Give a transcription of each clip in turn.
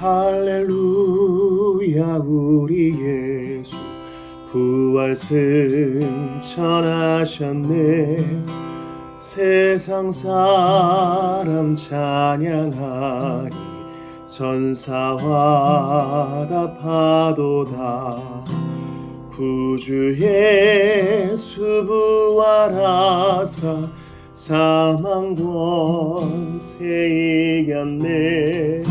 할렐루야 우리 예수 부활 승천하셨네. 세상 사람 찬양하니 천사와 다 파도다. 구주 예수 부활하사 사망 권세 이겼네.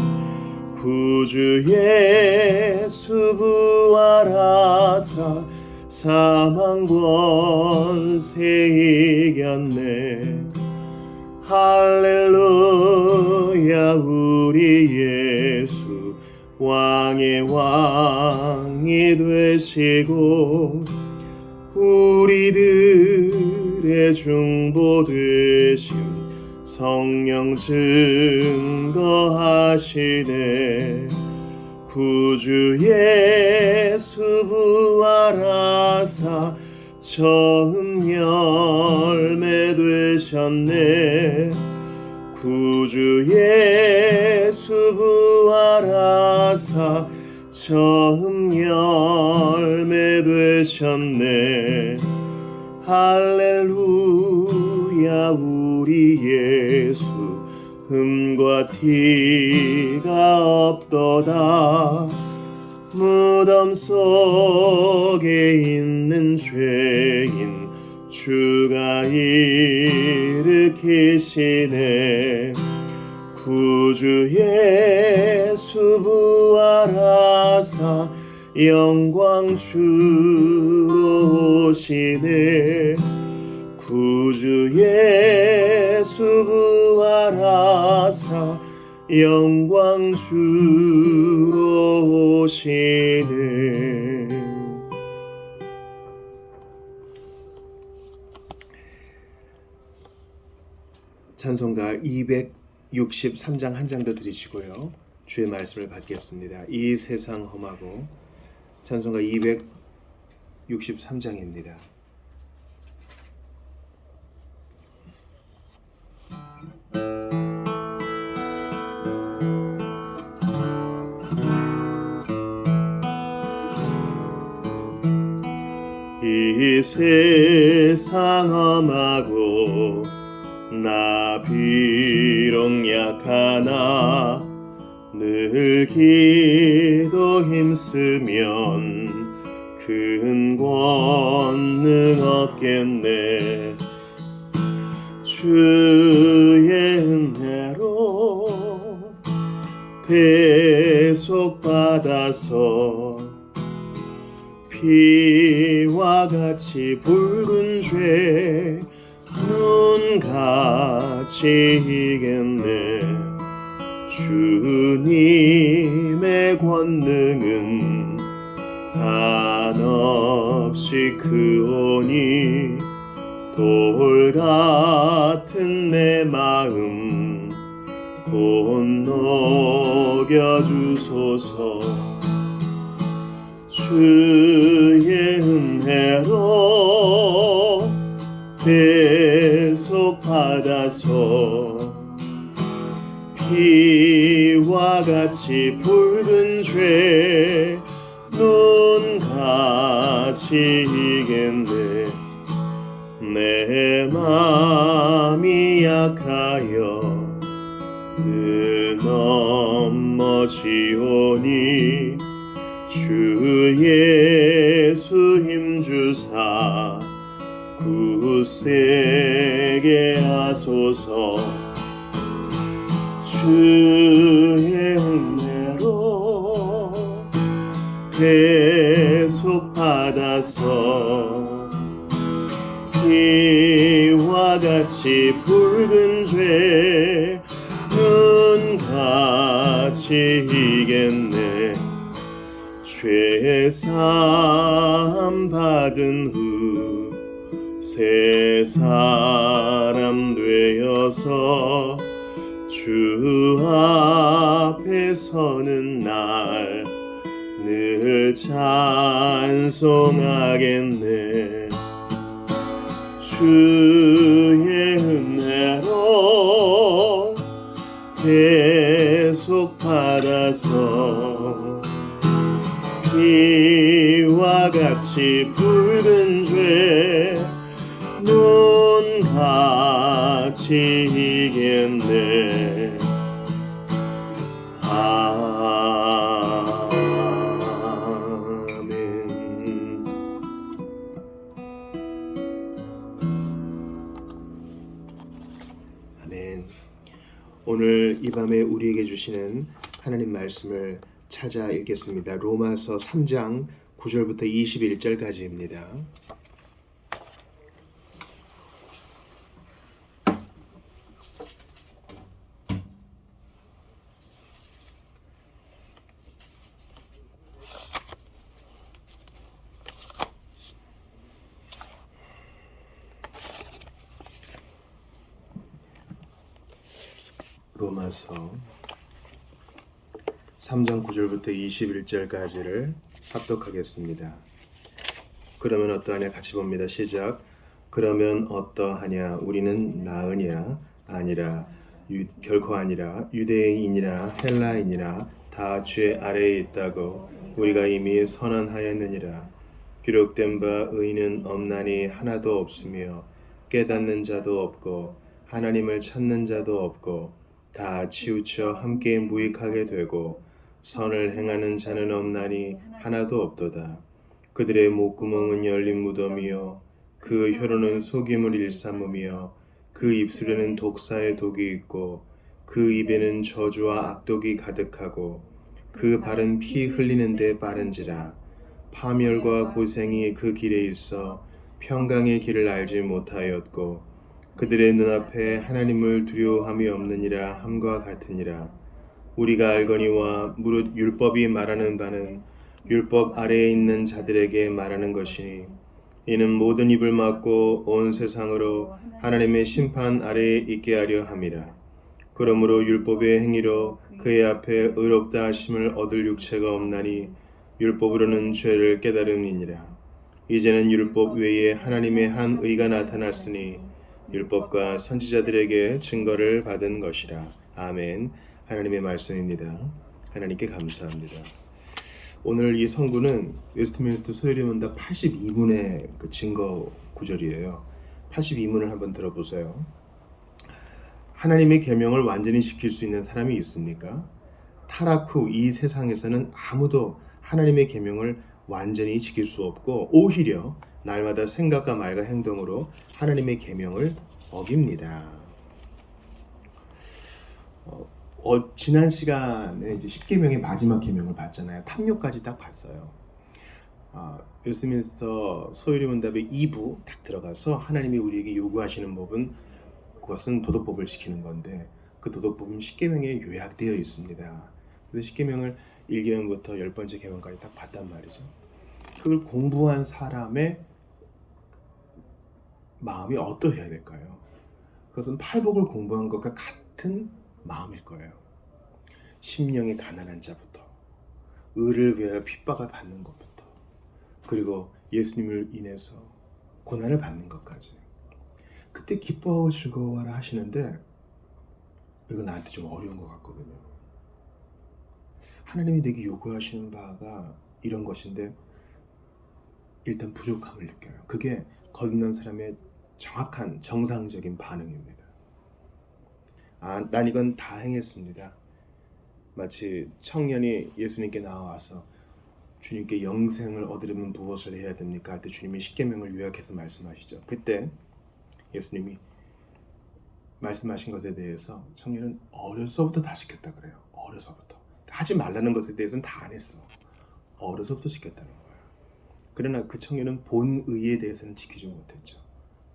구주 예수 부활하사 사망 권세 이겼네. 할렐루야 우리 예수 왕의 왕이 되시고 우리들의 중보 되심 성령 증거하시네. 구주 예수 부활하사 처음 열매 되셨네. 구주 예수 부활하사 처음 열매 되셨네. 할렐루야 우리 예수 흠과 티가 없도다. 무덤 속에 있는 죄인 주가 일으키시네. 구주 예수 부활하사 영광 주로 오시네. 구주 예수 부활하사 영광 주로 오시네. 찬송가 263장 한 장 더 드리시고요. 주의 말씀을 받겠습니다. 이 세상 험하고 찬송가 263장입니다. 이 세상 험하고 나 비록 약하나 늘 기도 힘쓰면 큰 권능 얻겠네. 주의 은혜로 대속받아서 피와 같이 붉은 죄 눈같이 이겼네. 주님의 권능은 한없이 크오니 돌 같은 내 마음 곧 녹여주소서. 주의 은혜로 대속받아서 피와 같이 붉은 죄 눈같이 이겼네. 내 맘이 약하여 늘 넘어지오니 주 예수 힘주사 굳세게 하소서. 주의 은혜로 대속받아서 피와 같이 붉은 죄 눈같이 이겼네. 죄사함 받은 후 새 사람 되어서 주 앞에 서는 날 늘 찬송하겠네. 주의 은혜로 계속 받아서 피와 같이 붉은 죄 눈같이 이겼네. 아멘. 아멘. 오늘 이 밤에 우리에게 주시는 하나님 말씀을 찾아 읽겠습니다. 로마서 3장 9절부터 21절까지입니다. 로마서 3장 9절부터 21절까지를 합독하겠습니다. 그러면 어떠하냐 같이 봅니다. 시작. 그러면 어떠하냐 우리는 나으냐 아니라 결코 아니라 유대인이나 헬라인이나 다 죄 아래에 있다고 우리가 이미 선언하였느니라. 기록된 바 의인은 없나니 하나도 없으며 깨닫는 자도 없고 하나님을 찾는 자도 없고 다 치우쳐 함께 무익하게 되고 선을 행하는 자는 없나니 하나도 없도다. 그들의 목구멍은 열린 무덤이요 그 혀로는 속임을 일삼으며 그 입술에는 독사의 독이 있고 그 입에는 저주와 악독이 가득하고 그 발은 피 흘리는 데 빠른지라. 파멸과 고생이 그 길에 있어 평강의 길을 알지 못하였고 그들의 눈앞에 하나님을 두려워함이 없느니라 함과 같으니라. 우리가 알거니와 무릇 율법이 말하는 바는 율법 아래에 있는 자들에게 말하는 것이니 이는 모든 입을 막고 온 세상으로 하나님의 심판 아래에 있게 하려 함이라. 그러므로 율법의 행위로 그의 앞에 의롭다 하심을 얻을 육체가 없나니 율법으로는 죄를 깨달음이니라. 이제는 율법 외에 하나님의 한 의가 나타났으니 율법과 선지자들에게 증거를 받은 것이라. 아멘. 하나님의 말씀입니다. 하나님께 감사합니다. 오늘 이 성구는 웨스트민스터 소요리문답 82문의 그 증거 구절이에요. 82문을 한번 들어보세요. 하나님의 계명을 완전히 지킬 수 있는 사람이 있습니까? 타락 후 이 세상에서는 아무도 하나님의 계명을 완전히 지킬 수 없고 오히려 날마다 생각과 말과 행동으로 하나님의 계명을 어깁니다. 지난 시간에 이제 10계명의 마지막 계명을 봤잖아요. 탐욕까지 딱 봤어요. 웨스트민스터 소요리문답의 2부 딱 들어가서 하나님이 우리에게 요구하시는 법은 그것은 도덕법을 지키는 건데 그 도덕법은 10계명에 요약되어 있습니다. 그래서 10계명을 1계명부터 10번째 계명까지 딱 봤단 말이죠. 그걸 공부한 사람의 마음이 어떠해야 될까요? 그것은 팔복을 공부한 것과 같은 마음일 거예요. 심령이 가난한 자부터, 의를 위하여 핍박을 받는 것부터, 그리고 예수님을 인해서 고난을 받는 것까지. 그때 기뻐하고 즐거워하라 하시는데 이거 나한테 좀 어려운 것 같거든요. 하나님이 내게 요구하시는 바가 이런 것인데 일단 부족함을 느껴요. 그게 거듭난 사람의 정확한 정상적인 반응입니다. 난 이건 다 행했습니다. 마치 청년이 예수님께 나와서 주님께 영생을 얻으려면 무엇을 해야 됩니까? 할 때 주님이 10계명을 요약해서 말씀하시죠. 그때 예수님이 말씀하신 것에 대해서 청년은 어려서부터 다 지켰다 그래요. 어려서부터. 하지 말라는 것에 대해서는 다 안 했어. 어려서부터 지켰다는 거예요. 그러나 그 청년은 본의에 대해서는 지키지 못했죠.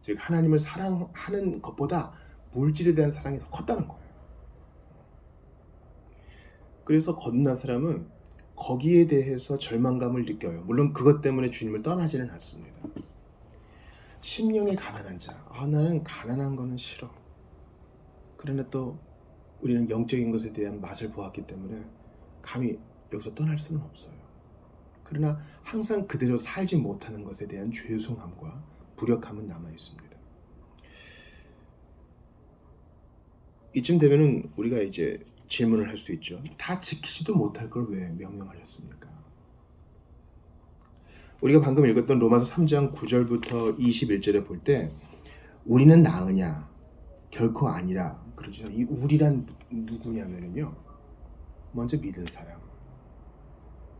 즉 하나님을 사랑하는 것보다 물질에 대한 사랑이 더 컸다는 거예요. 그래서 거듭난 사람은 거기에 대해서 절망감을 느껴요. 물론 그것 때문에 주님을 떠나지는 않습니다. 심령이 가난한 자, 나는 가난한 거는 싫어. 그러나 또 우리는 영적인 것에 대한 맛을 보았기 때문에 감히 여기서 떠날 수는 없어요. 그러나 항상 그대로 살지 못하는 것에 대한 죄송함과 무력함은 남아 있습니다. 이쯤 되면은 우리가 이제 질문을 할 수 있죠. 다 지키지도 못할 걸 왜 명령하셨습니까? 우리가 방금 읽었던 로마서 3장 9절부터 21절에 볼 때 우리는 나으냐? 결코 아니라 그러죠. 이 우리란 누구냐면요. 먼저 믿은 사람,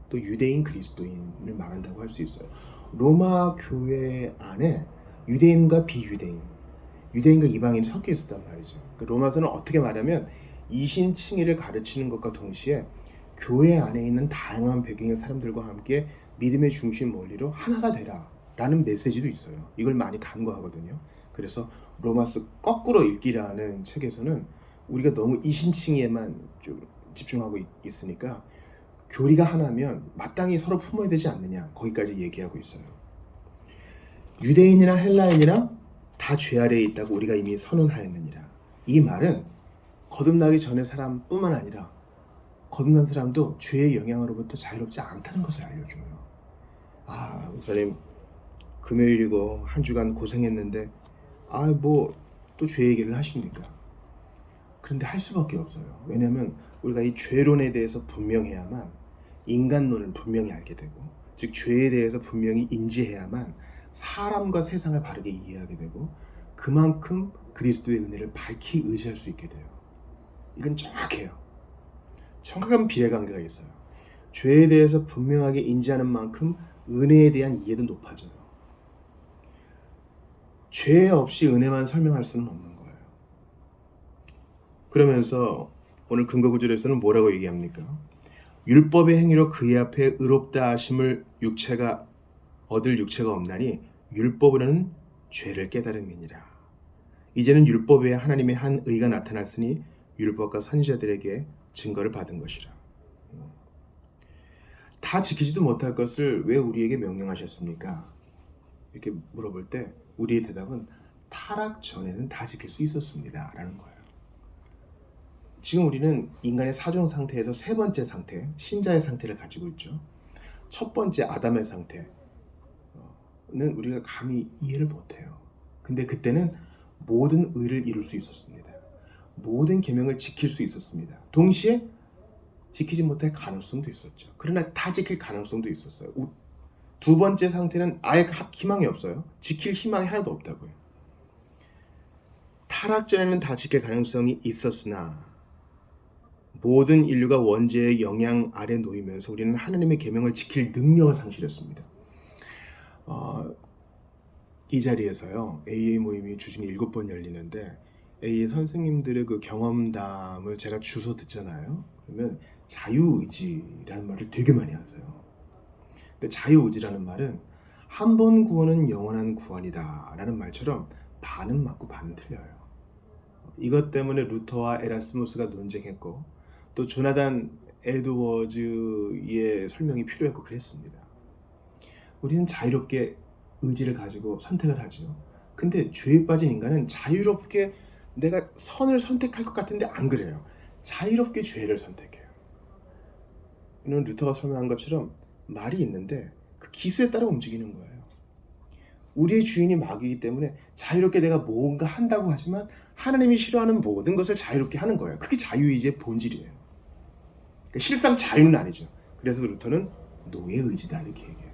또 유대인 그리스도인을 말한다고 할 수 있어요. 로마 교회 안에 유대인과 비유대인, 유대인과 이방인이 섞여 있었단 말이죠. 로마서는 어떻게 말하면 이신칭의를 가르치는 것과 동시에 교회 안에 있는 다양한 배경의 사람들과 함께 믿음의 중심 원리로 하나가 되라 라는 메시지도 있어요. 이걸 많이 간과하거든요. 그래서 로마서 거꾸로 읽기라는 책에서는 우리가 너무 이신칭의에만 좀 집중하고 있으니까 교리가 하나면 마땅히 서로 품어야 되지 않느냐, 거기까지 얘기하고 있어요. 유대인이나 헬라인이나 다 죄 아래에 있다고 우리가 이미 선언하였느니라. 이 말은 거듭나기 전의 사람뿐만 아니라 거듭난 사람도 죄의 영향으로부터 자유롭지 않다는 것을 알려줘요. 아, 목사님 금요일이고 한 주간 고생했는데 뭐 또 죄 얘기를 하십니까? 그런데 할 수밖에 없어요. 왜냐하면 우리가 이 죄론에 대해서 분명해야만 인간론을 분명히 알게 되고, 즉 죄에 대해서 분명히 인지해야만 사람과 세상을 바르게 이해하게 되고, 그만큼 그리스도의 은혜를 밝히 의지할 수 있게 돼요. 이건 정확해요. 정확한 비례관계가 있어요. 죄에 대해서 분명하게 인지하는 만큼 은혜에 대한 이해도 높아져요. 죄 없이 은혜만 설명할 수는 없는 거예요. 그러면서 오늘 근거 구절에서는 뭐라고 얘기합니까? 율법의 행위로 그의 앞에 의롭다 하심을 얻을 육체가 없나니 율법으로는 죄를 깨달음이니라. 이제는 율법 외에 하나님의 한 의가 나타났으니 율법과 선지자들에게 증거를 받은 것이라. 다 지키지도 못할 것을 왜 우리에게 명령하셨습니까? 이렇게 물어볼 때 우리의 대답은 타락 전에는 다 지킬 수 있었습니다 라는 거예요. 지금 우리는 인간의 사종 상태에서 세 번째 상태, 신자의 상태를 가지고 있죠. 첫 번째 아담의 상태는 우리가 감히 이해를 못해요. 근데 그때는 모든 의를 이룰 수 있었습니다. 모든 계명을 지킬 수 있었습니다. 동시에 지키지 못할 가능성도 있었죠. 그러나 다 지킬 가능성도 있었어요. 두 번째 상태는 아예 희망이 없어요. 지킬 희망이 하나도 없다고요. 타락 전에는 다 지킬 가능성이 있었으나 모든 인류가 원죄의 영향 아래 놓이면서 우리는 하나님의 계명을 지킬 능력을 상실했습니다. 이 자리에서요, AA 모임이 주중에 7번 열리는데 AA 선생님들의 그 경험담을 제가 주워 듣잖아요. 그러면 자유의지라는 말을 되게 많이 하세요. 근데 자유의지라는 말은 한 번 구원은 영원한 구원이다 라는 말처럼 반은 맞고 반은 틀려요. 이것 때문에 루터와 에라스무스가 논쟁했고, 또 조나단 에드워즈의 설명이 필요했고 그랬습니다. 우리는 자유롭게 의지를 가지고 선택을 하죠. 근데 죄에 빠진 인간은 자유롭게 내가 선을 선택할 것 같은데 안 그래요. 자유롭게 죄를 선택해요. 이는 루터가 설명한 것처럼 말이 있는데 그 기수에 따라 움직이는 거예요. 우리의 주인이 마귀이기 때문에 자유롭게 내가 뭔가 한다고 하지만 하나님이 싫어하는 모든 것을 자유롭게 하는 거예요. 그게 자유의지의 본질이에요. 그러니까 실상 자유는 아니죠. 그래서 루터는 노예 의지다 이렇게 얘기해요.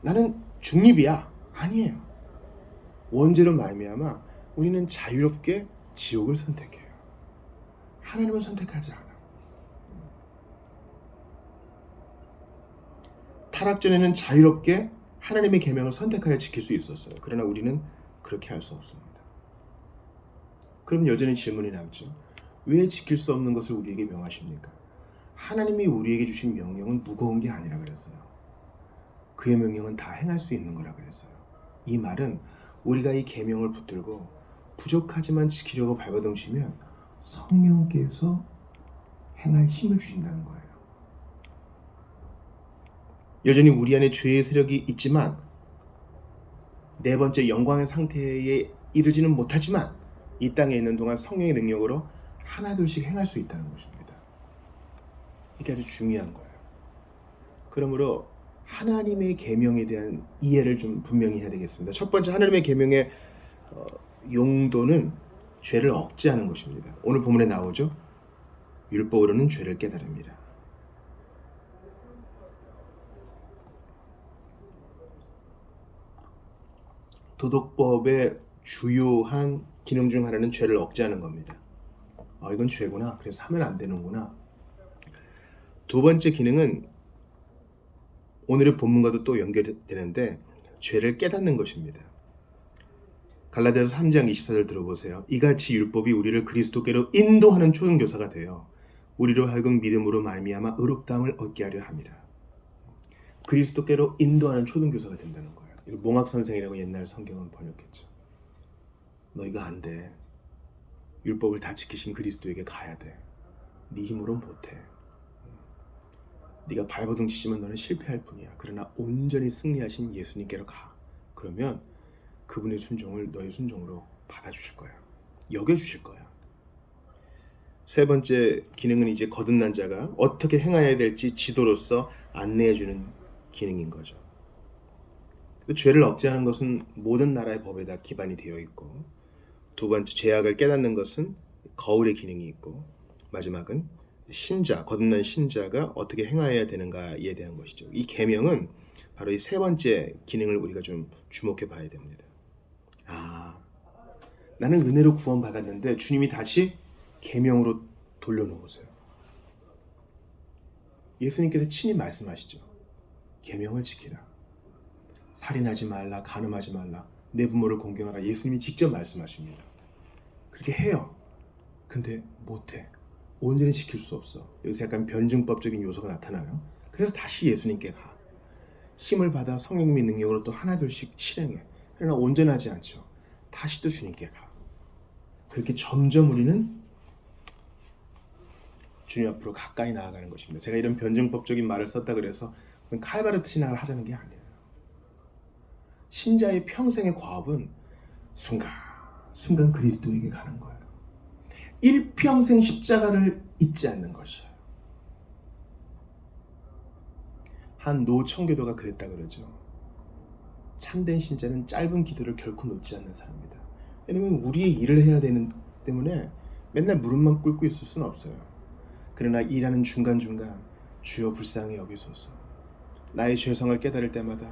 나는 중립이야. 아니에요. 원죄로 말미암아 우리는 자유롭게 지옥을 선택해요. 하나님을 선택하지 않아. 타락 전에는 자유롭게 하나님의 계명을 선택하여 지킬 수 있었어요. 그러나 우리는 그렇게 할 수 없습니다. 그럼 여전히 질문이 남죠. 왜 지킬 수 없는 것을 우리에게 명하십니까? 하나님이 우리에게 주신 명령은 무거운 게 아니라 그랬어요. 그의 명령은 다 행할 수 있는 거라 그랬어요. 이 말은 우리가 이 계명을 붙들고 부족하지만 지키려고 발버둥치면 성령께서 행할 힘을 주신다는 거예요. 여전히 우리 안에 죄의 세력이 있지만 네 번째 영광의 상태에 이르지는 못하지만 이 땅에 있는 동안 성령의 능력으로 하나둘씩 행할 수 있다는 것입니다. 이게 아주 중요한 거예요. 그러므로 하나님의 계명에 대한 이해를 좀 분명히 해야 되겠습니다. 첫 번째 하나님의 계명의 용도는 죄를 억제하는 것입니다. 오늘 본문에 나오죠. 율법으로는 죄를 깨달습니다. 도덕법의 주요한 기능 중 하나는 죄를 억제하는 겁니다. 이건 죄구나. 그래서 하면 안 되는구나. 두 번째 기능은 오늘의 본문과도 또 연결되는데 죄를 깨닫는 것입니다. 갈라디아서 3장 24절 들어보세요. 이같이 율법이 우리를 그리스도께로 인도하는 초등교사가 되어 우리로 하여금 믿음으로 말미암아 의롭다함을 얻게 하려 함이라. 그리스도께로 인도하는 초등교사가 된다는 거예요. 이거 몽학 선생이라고 옛날 성경은 번역했죠. 너 이거 안 돼. 율법을 다 지키신 그리스도에게 가야 돼. 네 힘으로는 못해. 네가 발버둥 치지만 너는 실패할 뿐이야. 그러나 온전히 승리하신 예수님께로 가. 그러면 그분의 순종을 너의 순종으로 받아주실 거야. 여겨주실 거야. 세 번째 기능은 이제 거듭난 자가 어떻게 행해야 될지 지도로서 안내해주는 기능인 거죠. 죄를 억제하는 것은 모든 나라의 법에다 기반이 되어 있고, 두 번째 죄악을 깨닫는 것은 거울의 기능이 있고, 마지막은 신자, 거듭난 신자가 어떻게 행해야 되는가에 대한 것이죠. 이 계명은 바로 이 세 번째 기능을 우리가 좀 주목해 봐야 됩니다. 나는 은혜로 구원받았는데 주님이 다시 계명으로 돌려놓으세요. 예수님께서 친히 말씀하시죠. 계명을 지키라. 살인하지 말라, 간음하지 말라, 내 부모를 공경하라. 예수님이 직접 말씀하십니다. 그렇게 해요. 근데 못해. 온전히 지킬 수 없어. 여기서 약간 변증법적인 요소가 나타나요. 그래서 다시 예수님께 가. 힘을 받아 성령님의 능력으로 또 하나둘씩 실행해. 그러나 온전하지 않죠. 다시 또 주님께 가. 그렇게 점점 우리는 주님 앞으로 가까이 나아가는 것입니다. 제가 이런 변증법적인 말을 썼다 그래서 칼바르트 신앙을 하자는 게 아니에요. 신자의 평생의 과업은 순간 그리스도에게 가는 거예요. 일평생 십자가를 잊지 않는 것이에요. 한 노청교도가 그랬다 그러죠. 참된 신자는 짧은 기도를 결코 놓지 않는 사람이다. 왜냐면 우리의 일을 해야 되는 때문에 맨날 무릎만 꿇고 있을 수는 없어요. 그러나 일하는 중간중간 주여 불쌍히 여기소서, 나의 죄성을 깨달을 때마다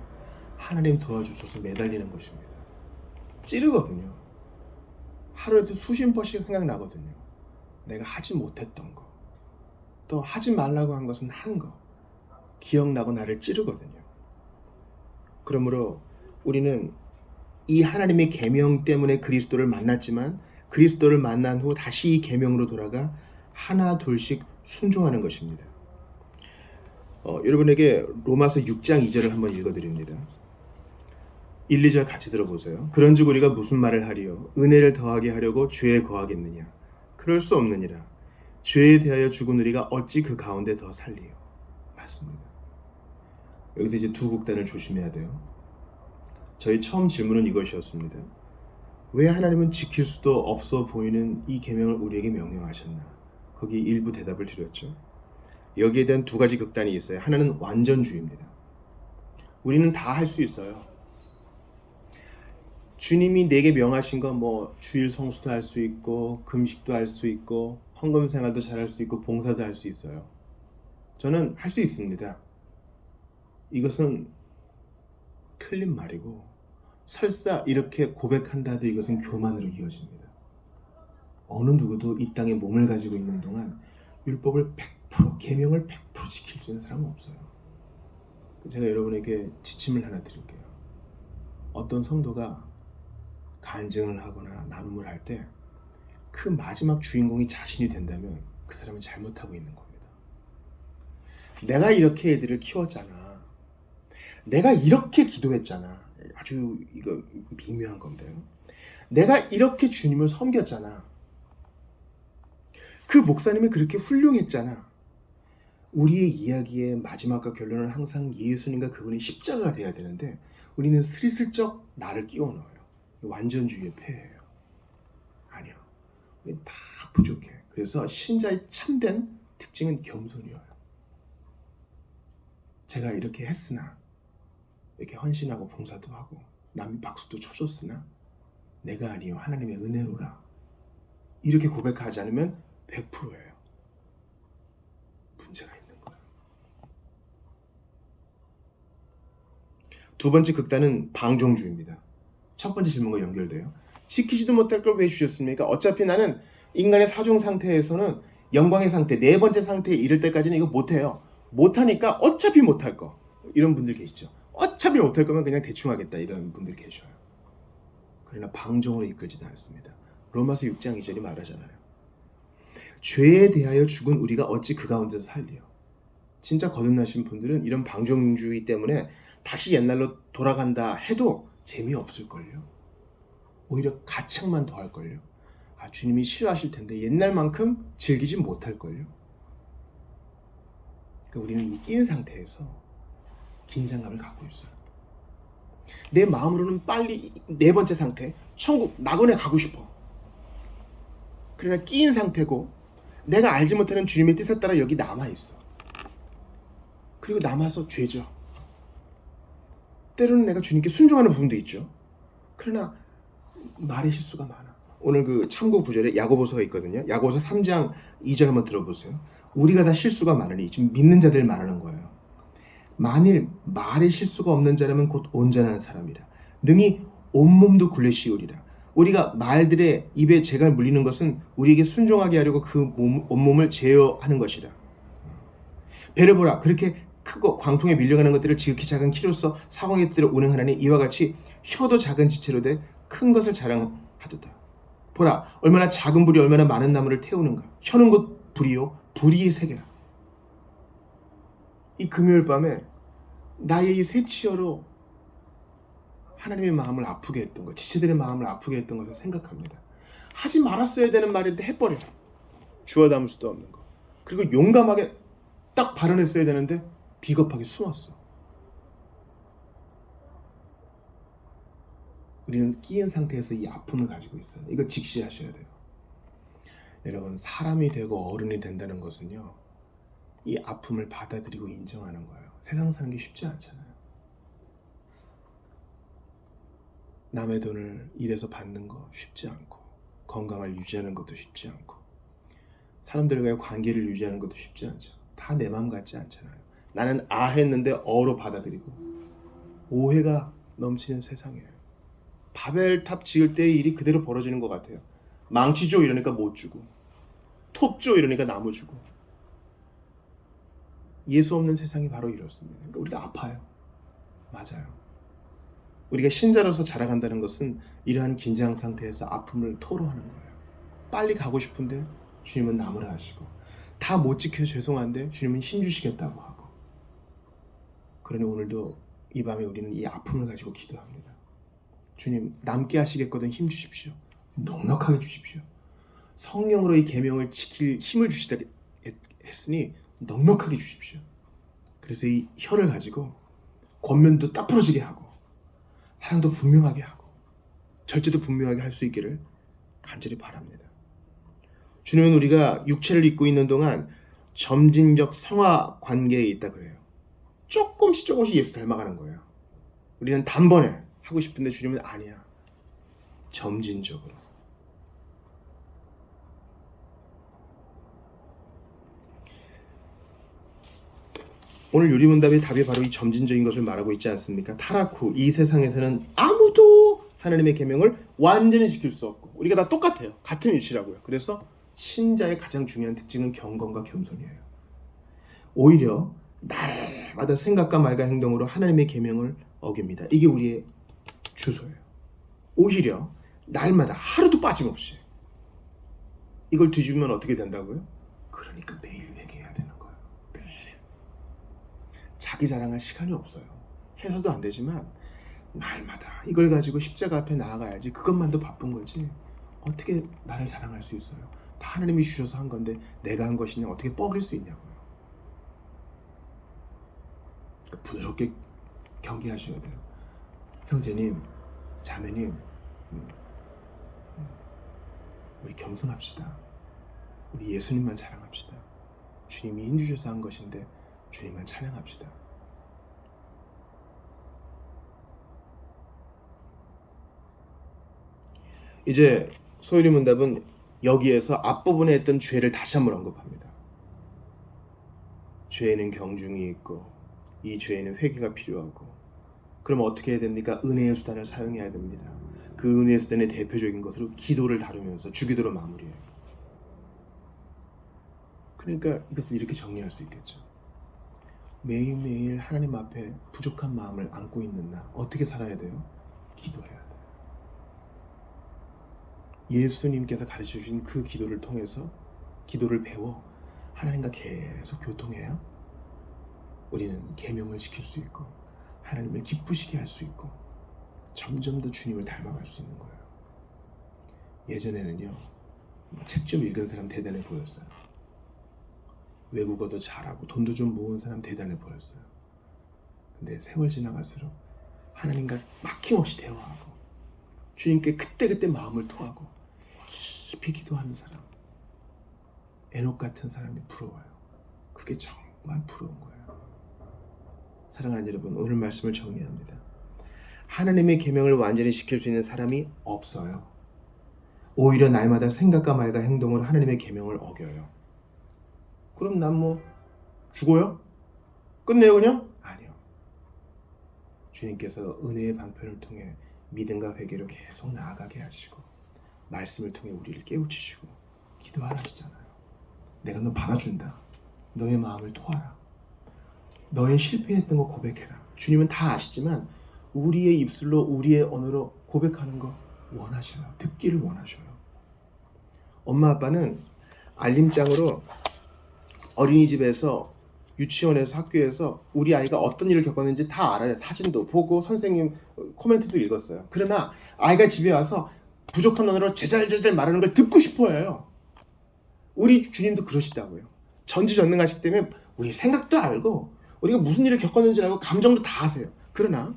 하나님 도와주소서 매달리는 것입니다. 찌르거든요. 하루에도 수십 번씩 생각나거든요. 내가 하지 못했던 거, 또 하지 말라고 한 것은 한 거, 기억나고 나를 찌르거든요. 그러므로 우리는 이 하나님의 계명 때문에 그리스도를 만났지만 그리스도를 만난 후 다시 이 계명으로 돌아가 하나 둘씩 순종하는 것입니다. 여러분에게 로마서 6장 2절을 한번 읽어드립니다. 1, 2절 같이 들어보세요. 그런즉 우리가 무슨 말을 하리요? 은혜를 더하게 하려고 죄에 거하겠느냐? 그럴 수 없느니라. 죄에 대하여 죽은 우리가 어찌 그 가운데 더 살리요? 맞습니다. 여기서 이제 두 극단을 조심해야 돼요. 저희 처음 질문은 이것이었습니다. 왜 하나님은 지킬 수도 없어 보이는 이 계명을 우리에게 명령하셨나? 거기 일부 대답을 드렸죠. 여기에 대한 두 가지 극단이 있어요. 하나는 완전주의입니다. 우리는 다 할 수 있어요. 주님이 내게 명하신 거 주일 성수도 할 수 있고 금식도 할 수 있고 헌금 생활도 잘 할 수 있고 봉사도 할 수 있어요. 저는 할 수 있습니다. 이것은 틀린 말이고 설사 이렇게 고백한다 해도 이것은 교만으로 이어집니다. 어느 누구도 이 땅에 몸을 가지고 있는 동안 율법을 100%, 계명을 100% 지킬 수 있는 사람은 없어요. 제가 여러분에게 지침을 하나 드릴게요. 어떤 성도가 간증을 하거나 나눔을 할 때 그 마지막 주인공이 자신이 된다면 그 사람은 잘못하고 있는 겁니다. 내가 이렇게 애들을 키웠잖아. 내가 이렇게 기도했잖아. 아주 이거 미묘한 건데요. 내가 이렇게 주님을 섬겼잖아. 그 목사님이 그렇게 훌륭했잖아. 우리의 이야기의 마지막과 결론은 항상 예수님과 그분의 십자가가 돼야 되는데 우리는 스리슬쩍 나를 끼워 넣어요. 완전주의의 폐해예요. 아니요. 우리는 다 부족해. 그래서 신자의 참된 특징은 겸손이에요. 제가 이렇게 했으나, 이렇게 헌신하고 봉사도 하고 남이 박수도 쳐줬으나 내가 아니요 하나님의 은혜로라. 이렇게 고백하지 않으면 100%예요. 문제가 있는 거예요. 두 번째 극단은 방종주의입니다. 첫 번째 질문과 연결돼요. 지키지도 못할 걸 왜 주셨습니까? 어차피 나는 인간의 사종 상태에서는 영광의 상태, 네 번째 상태에 이를 때까지는 이거 못해요. 못하니까 어차피 못할 거. 이런 분들 계시죠. 어차피 못할 거면 그냥 대충 하겠다. 이런 분들 계셔요. 그러나 방종으로 이끌지도 않습니다. 로마서 6장 2절이 말하잖아요. 죄에 대하여 죽은 우리가 어찌 그 가운데서 살리요. 진짜 거듭나신 분들은 이런 방종주의 때문에 다시 옛날로 돌아간다 해도 재미없을걸요. 오히려 가책만 더 할걸요. 아, 주님이 싫어하실 텐데 옛날만큼 즐기지 못할걸요. 그러니까 우리는 이 끼는 상태에서 긴장감을 갖고 있어요. 내 마음으로는 빨리 네 번째 상태, 천국, 낙원에 가고 싶어. 그러나 끼인 상태고 내가 알지 못하는 주님의 뜻에 따라 여기 남아있어. 그리고 남아서 죄죠. 때로는 내가 주님께 순종하는 부분도 있죠. 그러나 말의 실수가 많아. 오늘 그 참고 구절에 야고보서가 있거든요. 야고보서 3장 2절 한번 들어보세요. 우리가 다 실수가 많으니, 지금 믿는 자들 말하는 거예요. 만일 말의 실수가 없는 자라면 곧 온전한 사람이라. 능히 온몸도 굴레시우리라. 우리가 말들의 입에 재가 물리는 것은 우리에게 순종하게 하려고 그 온몸을 제어하는 것이라. 배를 보라. 그렇게 크고 광풍에 밀려가는 것들을 지극히 작은 키로서 사공의 뜻대로 운행하나니 이와 같이 혀도 작은 지체로 돼 큰 것을 자랑하도다. 보라, 얼마나 작은 불이 얼마나 많은 나무를 태우는가. 혀는 곧 불이요 불의의 세계라. 이 금요일 밤에 나의 이 새치어로 하나님의 마음을 아프게 했던 것, 지체들의 마음을 아프게 했던 것을 생각합니다. 하지 말았어야 되는 말인데 해버려. 주워 담을 수도 없는 거. 그리고 용감하게 딱 발언했어야 되는데 비겁하게 숨었어. 우리는 끼인 상태에서 이 아픔을 가지고 있어요. 이거 직시하셔야 돼요. 여러분, 사람이 되고 어른이 된다는 것은요, 이 아픔을 받아들이고 인정하는 거예요. 세상 사는 게 쉽지 않잖아요. 남의 돈을 일해서 받는 거 쉽지 않고, 건강을 유지하는 것도 쉽지 않고, 사람들과의 관계를 유지하는 것도 쉽지 않죠. 다 내 마음 같지 않잖아요. 나는 아 했는데 어로 받아들이고, 오해가 넘치는 세상이에요. 바벨탑 지을 때의 일이 그대로 벌어지는 것 같아요. 망치 줘 이러니까 못 주고, 톱 줘 이러니까 나무 주고. 예수 없는 세상이 바로 이렇습니다. 그러니까 우리가 아파요. 맞아요. 우리가 신자로서 자라간다는 것은 이러한 긴장 상태에서 아픔을 토로하는 거예요. 빨리 가고 싶은데 주님은 나무라 하시고, 다 못 지켜 죄송한데 주님은 힘주시겠다고 하고. 그러니 오늘도 이 밤에 우리는 이 아픔을 가지고 기도합니다. 주님, 남게 하시겠거든 힘주십시오. 넉넉하게 주십시오. 성령으로 이 계명을 지킬 힘을 주시다 했으니 넉넉하게 주십시오. 그래서 이 혀를 가지고 권면도 딱 부러지게 하고, 사랑도 분명하게 하고, 절제도 분명하게 할 수 있기를 간절히 바랍니다. 주님은 우리가 육체를 입고 있는 동안 점진적 성화 관계에 있다 그래요. 조금씩 예수 닮아가는 거예요. 우리는 단번에 하고 싶은데 주님은 아니야. 점진적으로. 오늘 요리문답의 답이 바로 이 점진적인 것을 말하고 있지 않습니까? 타락 후 이 세상에서는 아무도 하나님의 계명을 완전히 지킬 수 없고, 우리가 다 똑같아요. 같은 위치라고요. 그래서 신자의 가장 중요한 특징은 경건과 겸손이에요. 오히려 날마다 생각과 말과 행동으로 하나님의 계명을 어깁니다. 이게 우리의 주소예요. 오히려 날마다 하루도 빠짐없이. 이걸 뒤집으면 어떻게 된다고요? 그러니까 매일 회개해야 되는 거예요. 매일. 자기 자랑할 시간이 없어요. 해서도 안 되지만 날마다 이걸 가지고 십자가 앞에 나아가야지. 그것만도 바쁜 거지. 어떻게 나를 자랑할 수 있어요? 다 하나님이 주셔서 한 건데 내가 한 것이냐, 어떻게 뻐길 수 있냐고요. 부드럽게 경계하셔야 돼요. 형제님, 자매님, 우리 겸손합시다. 우리 예수님만 자랑합시다. 주님이 힘주셔서 한 것인데 주님만 찬양합시다. 이제 소율이 문답은 여기에서 앞부분에 했던 죄를 다시 한번 언급합니다. 죄에는 경중이 있고 이 죄에는 회개가 필요하고, 그럼 어떻게 해야 됩니까? 은혜의 수단을 사용해야 됩니다. 그 은혜의 수단의 대표적인 것으로 기도를 다루면서 주기도로 마무리해요. 그러니까 이것을 이렇게 정리할 수 있겠죠. 매일매일 하나님 앞에 부족한 마음을 안고 있는 나, 어떻게 살아야 돼요? 기도해야 돼요. 예수님께서 가르쳐주신 그 기도를 통해서 기도를 배워 하나님과 계속 교통해야 우리는 계명을 지킬 수 있고 하나님을 기쁘시게 할 수 있고 점점 더 주님을 닮아갈 수 있는 거예요. 예전에는요, 책 좀 읽은 사람 대단해 보였어요. 외국어도 잘하고 돈도 좀 모은 사람 대단해 보였어요. 근데 세월 지나갈수록 하나님과 막힘없이 대화하고 주님께 그때그때 마음을 토하고 깊이 기도하는 사람, 에녹 같은 사람이 부러워요. 그게 정말 부러운 거예요. 사랑하는 여러분, 오늘 말씀을 정리합니다. 하나님의 계명을 완전히 지킬 수 있는 사람이 없어요. 오히려 날마다 생각과 말과 행동으로 하나님의 계명을 어겨요. 그럼 난 뭐 죽어요? 끝내요 그냥? 아니요. 주님께서 은혜의 방편을 통해 믿음과 회개로 계속 나아가게 하시고 말씀을 통해 우리를 깨우치시고 기도하라 하시잖아요. 내가 너 받아준다. 너의 마음을 토하라. 너의 실패했던 거 고백해라. 주님은 다 아시지만 우리의 입술로 우리의 언어로 고백하는 거 원하셔요. 듣기를 원하셔요. 엄마 아빠는 알림장으로 어린이집에서 유치원에서 학교에서 우리 아이가 어떤 일을 겪었는지 다 알아요. 사진도 보고 선생님 코멘트도 읽었어요. 그러나 아이가 집에 와서 부족한 언어로 제잘제잘 말하는 걸 듣고 싶어 해요. 우리 주님도 그러시다고요. 전지전능하시기 때문에 우리 생각도 알고 우리가 무슨 일을 겪었는지 알고 감정도 다 아세요. 그러나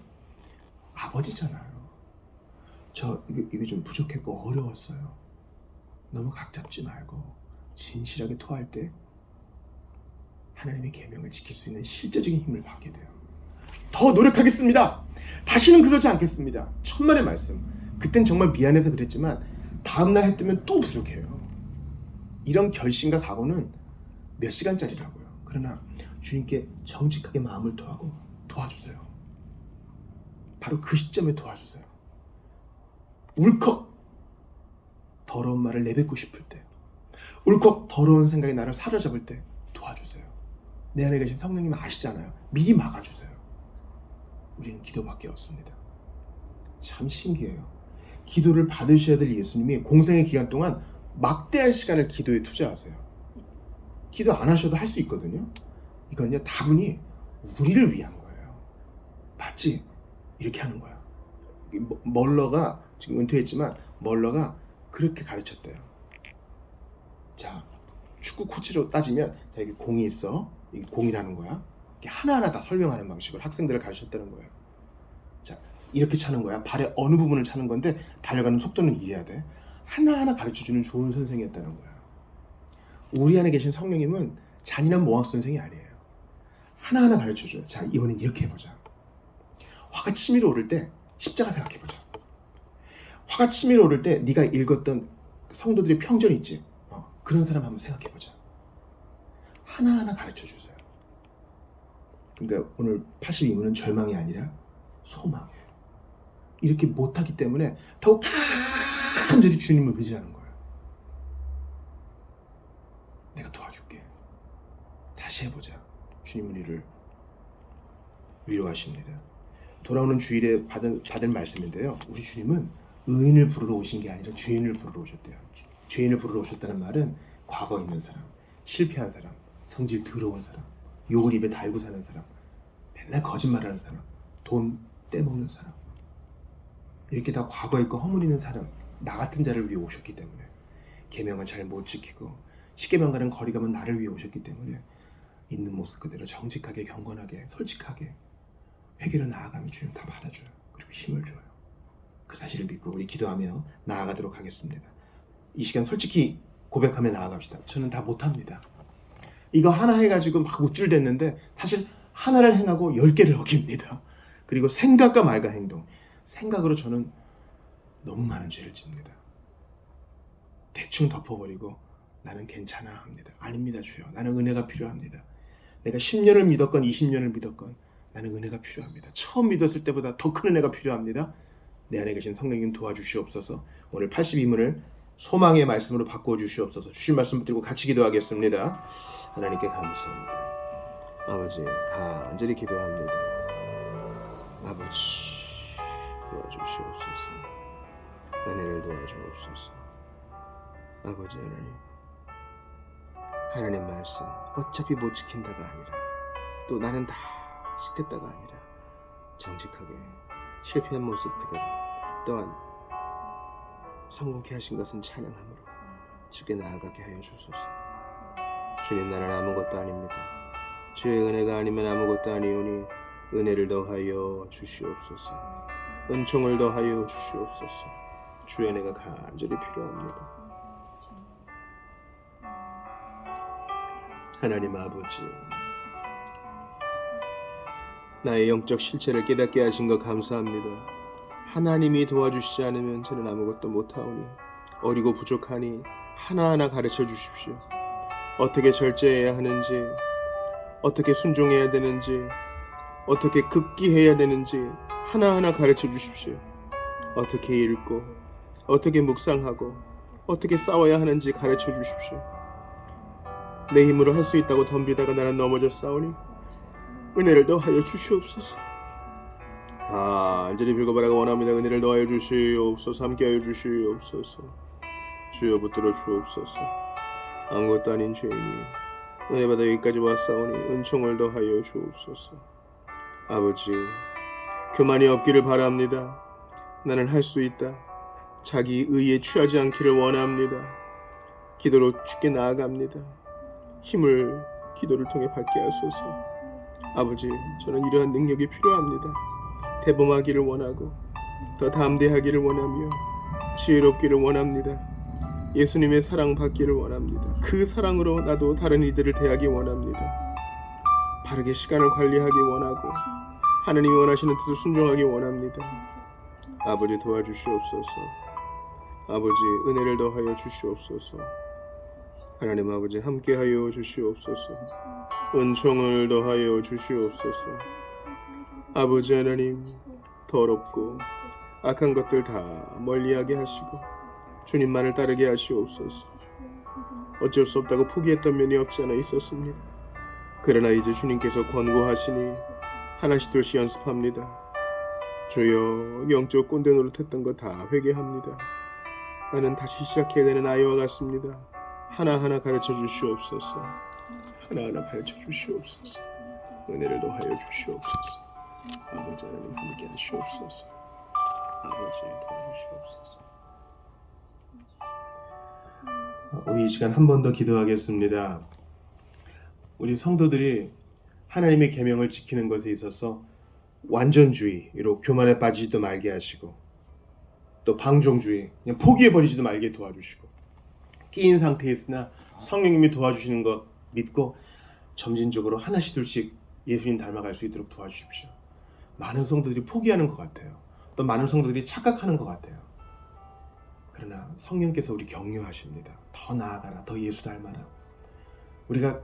아버지잖아요. 저 이게 좀 부족했고 어려웠어요. 너무 각 잡지 말고 진실하게 토할 때 하나님의 계명을 지킬 수 있는 실제적인 힘을 받게 돼요. 더 노력하겠습니다. 다시는 그러지 않겠습니다. 천만의 말씀. 그땐 정말 미안해서 그랬지만 다음날 해 뜨면 또 부족해요. 이런 결심과 각오는 몇 시간짜리라고요. 그러나 주님께 정직하게 마음을 토하고 도와주세요. 바로 그 시점에 도와주세요. 울컥 더러운 말을 내뱉고 싶을 때, 울컥 더러운 생각이 나를 사로잡을 때 도와주세요. 내 안에 계신 성령님 아시잖아요. 미리 막아주세요. 우리는 기도밖에 없습니다. 참 신기해요. 기도를 받으셔야 될 예수님이 공생의 기간 동안 막대한 시간을 기도에 투자하세요. 기도 안 하셔도 할 수 있거든요. 이건요, 다분히 우리를 위한 거예요. 맞지? 이렇게 하는 거야. 멀러가 지금 은퇴했지만 멀러가 그렇게 가르쳤대요. 자, 축구 코치로 따지면 여기 공이 있어. 이게 공이라는 거야. 이렇게 하나하나 다 설명하는 방식으로 학생들을 가르쳤다는 거예요. 자, 이렇게 차는 거야. 발의 어느 부분을 차는 건데 달려가는 속도는 이해해야 돼. 하나하나 가르쳐주는 좋은 선생이었다는 거예요. 우리 안에 계신 성령님은 잔인한 모학 선생이 아니에요. 하나하나 가르쳐줘요. 자, 이번엔 이렇게 해보자. 화가 치밀어 오를 때 십자가 생각해보자. 화가 치밀어 오를 때 네가 읽었던 성도들의 평전 있지? 그런 사람 한번 생각해보자. 하나하나 가르쳐주세요. 그러니까 오늘 82문은 절망이 아니라 소망이에요. 이렇게 못하기 때문에 더욱 간절히 주님을 의지하는 거예요. 내가 도와줄게. 다시 해보자. 주님은 우리를 위로하십니다. 돌아오는 주일에 받을 말씀인데요. 우리 주님은 의인을 부르러 오신 게 아니라 죄인을 부르러 오셨대요. 죄인을 부르러 오셨다는 말은 과거 있는 사람, 실패한 사람, 성질 더러운 사람, 욕을 입에 달고 사는 사람, 맨날 거짓말하는 사람, 돈 떼먹는 사람, 이렇게 다 과거 있고 허물이는 사람, 나 같은 자를 위해 오셨기 때문에 계명을 잘 못 지키고 십계명과는 거리가 먼 나를 위해 오셨기 때문에 있는 모습 그대로 정직하게 경건하게 솔직하게 회개로 나아가면 주님 다 받아줘요. 그리고 힘을 줘요. 그 사실을 믿고 우리 기도하며 나아가도록 하겠습니다. 이 시간 솔직히 고백하며 나아갑시다. 저는 다 못합니다. 이거 하나 해가지고 막 우쭐댔는데 사실 하나를 행하고 10개를 어깁니다. 그리고 생각과 말과 행동, 생각으로 저는 너무 많은 죄를 짓습니다. 대충 덮어버리고 나는 괜찮아 합니다. 아닙니다 주여. 나는 은혜가 필요합니다. 내가 10년을 믿었건 20년을 믿었건 나는 은혜가 필요합니다. 처음 믿었을 때보다 더 큰 은혜가 필요합니다. 내 안에 계신 성령님 도와주시옵소서. 오늘 82문을 소망의 말씀으로 바꾸어 주시옵소서. 주신 말씀 붙들고 같이 기도하겠습니다. 하나님께 감사합니다. 아버지, 간절히 기도합니다. 아버지, 도와주시옵소서. 은혜를 도와주옵소서. 아버지 하나님 말씀 어차피 못 지킨다가 아니라 또 나는 다 지켰다가 아니라 정직하게 실패한 모습 그대로 또한 성공케 하신 것은 찬양함으로 주께 나아가게 하여 주소서. 주님, 나는 아무것도 아닙니다. 주의 은혜가 아니면 아무것도 아니오니 은혜를 더하여 주시옵소서. 은총을 더하여 주시옵소서. 주의 은혜가 간절히 필요합니다. 하나님 아버지, 나의 영적 실체를 깨닫게 하신 것 감사합니다. 하나님이 도와주시지 않으면 저는 아무것도 못하오니 어리고 부족하니 하나하나 가르쳐 주십시오. 어떻게 절제해야 하는지, 어떻게 순종해야 되는지, 어떻게 극기해야 되는지 하나하나 가르쳐 주십시오. 어떻게 읽고, 어떻게 묵상하고, 어떻게 싸워야 하는지 가르쳐 주십시오. 내 힘으로 할 수 있다고 덤비다가 나는 넘어져 싸우니 은혜를 더하여 주시옵소서. 간절히 빌고바라고 원합니다. 은혜를 더하여 주시옵소서. 함께하여 주시옵소서. 주여 붙들어 주옵소서. 아무것도 아닌 죄인이 은혜 받아 여기까지 왔사오니 은총을 더하여 주옵소서. 아버지, 교만이 없기를 바랍니다. 나는 할 수 있다. 자기 의에 취하지 않기를 원합니다. 기도로 주께 나아갑니다. 힘을 기도를 통해 받게 하소서. 아버지, 저는 이러한 능력이 필요합니다. 대범하기를 원하고 더 담대하기를 원하며 지혜롭기를 원합니다. 예수님의 사랑 받기를 원합니다. 그 사랑으로 나도 다른 이들을 대하기 원합니다. 바르게 시간을 관리하기 원하고 하나님이 원하시는 뜻을 순종하기 원합니다. 아버지, 도와주시옵소서. 아버지, 은혜를 더하여 주시옵소서. 하나님 아버지, 함께하여 주시옵소서. 은총을 더하여 주시옵소서. 아버지 하나님, 더럽고 악한 것들 다 멀리하게 하시고 주님만을 따르게 하시옵소서. 어쩔 수 없다고 포기했던 면이 없지 않아 있었습니다. 그러나 이제 주님께서 권고하시니 하나씩 둘씩 연습합니다. 주여, 영적 꼰대 노릇했던 거 다 회개합니다. 나는 다시 시작해야 되는 아이와 같습니다. 하나하나 가르쳐 주시옵소서. 하나하나 가르쳐 주시옵소서. 은혜를 더하여 주시옵소서. 아버지 하나님, 함께 하시옵소서. 아버지, 도와주시옵소서. 우리 이 시간 한 번 더 기도하겠습니다. 우리 성도들이 하나님의 계명을 지키는 것에 있어서 완전주의로 교만에 빠지지도 말게 하시고 또 방종주의, 그냥 포기해버리지도 말게 도와주시고 끼인 상태에 있으나 성령님이 도와주시는 것 믿고 점진적으로 하나씩 둘씩 예수님 닮아갈 수 있도록 도와주십시오. 많은 성도들이 포기하는 것 같아요. 또 많은 성도들이 착각하는 것 같아요. 그러나 성령께서 우리 격려하십니다. 더 나아가라, 더 예수 닮아라. 우리가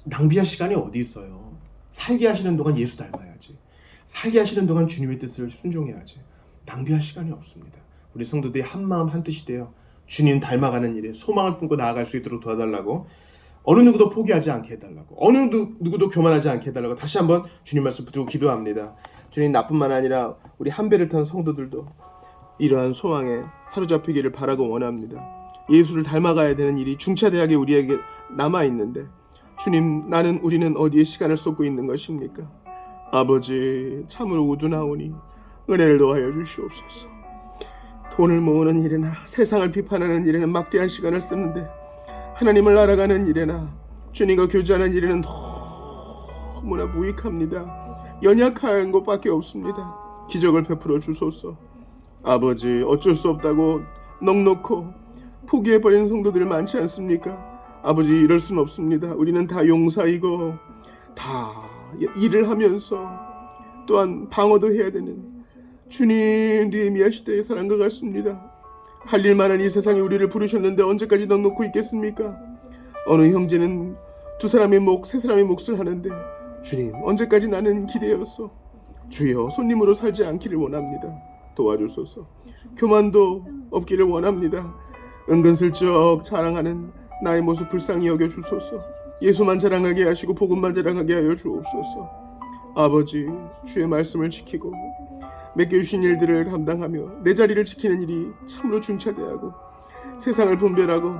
낭비할 시간이 어디 있어요. 살게 하시는 동안 예수 닮아야지. 살게 하시는 동안 주님의 뜻을 순종해야지. 낭비할 시간이 없습니다. 우리 성도들이 한 마음 한 뜻이 되어 주님 닮아가는 일에 소망을 품고 나아갈 수 있도록 도와달라고, 어느 누구도 포기하지 않게 해달라고, 어느 누구도 교만하지 않게 해달라고 다시 한번 주님 말씀 붙들고 기도합니다. 주님, 나뿐만 아니라 우리 한 배를 탄 성도들도 이러한 소망에 사로잡히기를 바라고 원합니다. 예수를 닮아가야 되는 일이 중차대하게 우리에게 남아있는데 주님, 우리는 어디에 시간을 쏟고 있는 것입니까? 아버지, 참으로 우둔하오니 은혜를 더하여 주시옵소서. 돈을 모으는 일에나 세상을 비판하는 일에는 막대한 시간을 쓰는데 하나님을 알아가는 일에나 주님과 교제하는 일에는 너무나 무익합니다. 연약한 것밖에 없습니다. 기적을 베풀어 주소서. 아버지, 어쩔 수 없다고 넉넉고 포기해버린 성도들 많지 않습니까? 아버지, 이럴 순 없습니다. 우리는 다 용사이고 다 일을 하면서 또한 방어도 해야 되는 주님 느헤미야 시대의 사람과 같습니다. 할 일 많은 이 세상에 우리를 부르셨는데 언제까지 넉놓고 있겠습니까? 어느 형제는 두 사람의 목, 세 사람의 몫을 하는데 주님, 언제까지 나는 기대였소? 주여, 손님으로 살지 않기를 원합니다. 도와주소서. 교만도 없기를 원합니다. 은근슬쩍 자랑하는 나의 모습 불쌍히 여겨주소서. 예수만 자랑하게 하시고 복음만 자랑하게 하여 주옵소서. 아버지, 주의 말씀을 지키고 맡겨주신 일들을 감당하며 내 자리를 지키는 일이 참으로 중차대하고 세상을 분별하고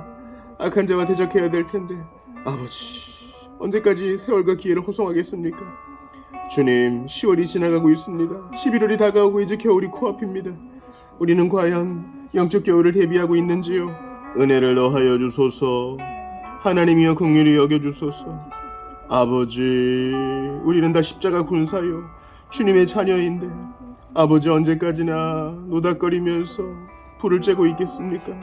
악한 자와 대적해야 될 텐데 아버지, 언제까지 세월과 기회를 호송하겠습니까? 주님, 10월이 지나가고 있습니다. 11월이 다가오고 이제 겨울이 코앞입니다. 우리는 과연 영적 겨울을 대비하고 있는지요? 은혜를 더하여 주소서. 하나님이여 긍휼히 여겨주소서. 아버지, 우리는 다 십자가 군사요 주님의 자녀인데 아버지, 언제까지나 노닥거리면서 불을 쬐고 있겠습니까?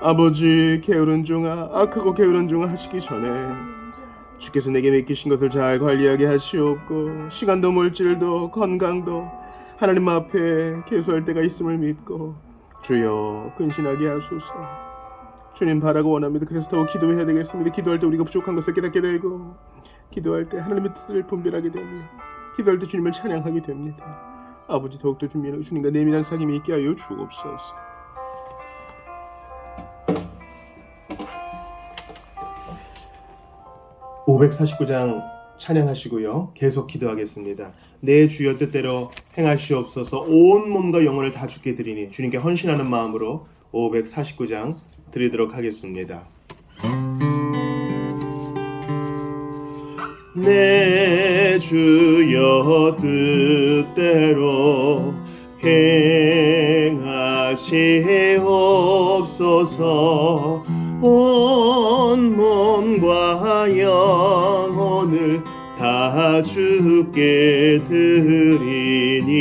아버지, 게으른 종아, 악하고 게으른 종아 하시기 전에 주께서 내게 맡기신 것을 잘 관리하게 하시옵고 시간도 물질도 건강도 하나님 앞에 계수할 때가 있음을 믿고 주여 근신하게 하소서. 주님 바라고 원합니다. 그래서 더욱 기도해야 되겠습니다. 기도할 때 우리가 부족한 것을 깨닫게 되고 기도할 때 하나님의 뜻을 분별하게 되며 기도할 때 주님을 찬양하게 됩니다. 아버지, 더욱더 주님과 내밀한 사귐이 있게 하여 주옵소서. (549장) 찬양하시고요. 계속 기도하겠습니다. 내 주여 뜻대로 행하시옵소서. 온 몸과 영혼을 다 주께 드리니 주님께 헌신하는 마음으로 549장 드리도록 하겠습니다. 내 주여 뜻대로 행하시옵소서. 온 몸과 영혼을 다 주께 드리니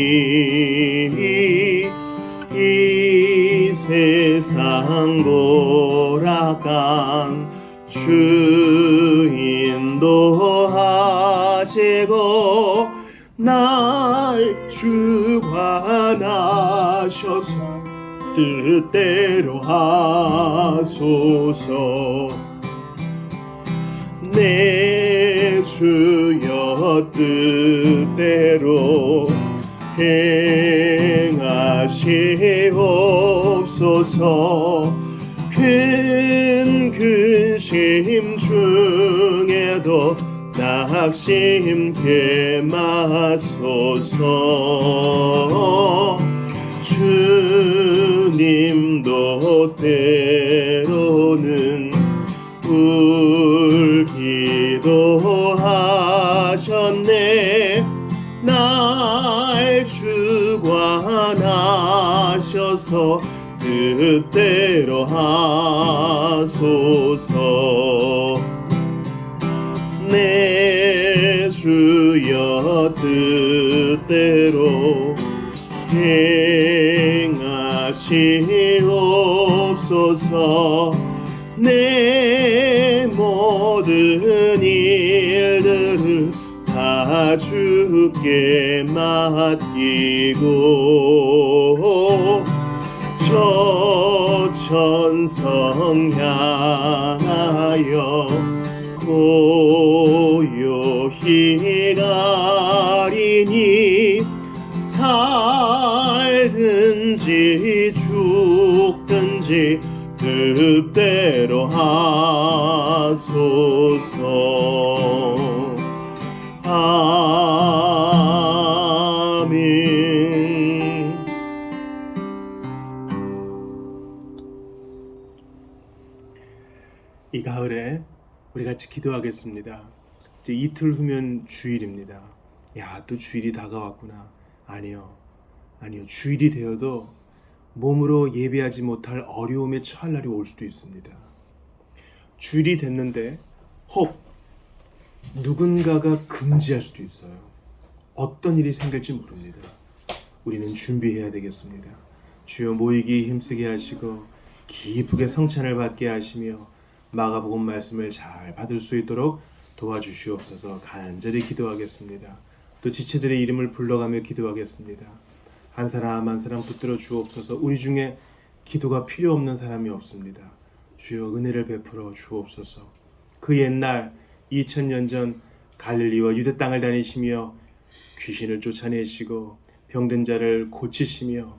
이 세상 고락간 주 인도하시고 날 주관하셔서 뜻대로 하소서. 내 주여 뜻대로 행하시옵소서. 큰 근심 중에도 낙심케 마소서. 주님도 때로는 울기도 하셨네. 날 주관하셔서 뜻대로 하소서. 내 주여 뜻대로 행하시옵소서. 내 모든 일들을 다 주께 맡기고 저 천성 향하여 고요히 가리니 살든지 죽든지 뜻대로 하소서. 아멘. 이 가을에 우리 같이 기도하겠습니다. 이제 이틀 후면 주일입니다. 야, 또 주일이 다가왔구나. 아니요. 주일이 되어도 몸으로 예배하지 못할 어려움에 처할 날이 올 수도 있습니다. 주일이 됐는데 혹 누군가가 금지할 수도 있어요. 어떤 일이 생길지 모릅니다. 우리는 준비해야 되겠습니다. 주여 모이기 힘쓰게 하시고 기쁘게 성찬을 받게 하시며 마가복음 말씀을 잘 받을 수 있도록 도와주시옵소서. 간절히 기도하겠습니다. 또 지체들의 이름을 불러가며 기도하겠습니다. 한 사람 한 사람 붙들어 주옵소서. 우리 중에 기도가 필요 없는 사람이 없습니다. 주여 은혜를 베풀어 주옵소서. 그 옛날 2000년 전 갈릴리와 유대 땅을 다니시며 귀신을 쫓아내시고 병든 자를 고치시며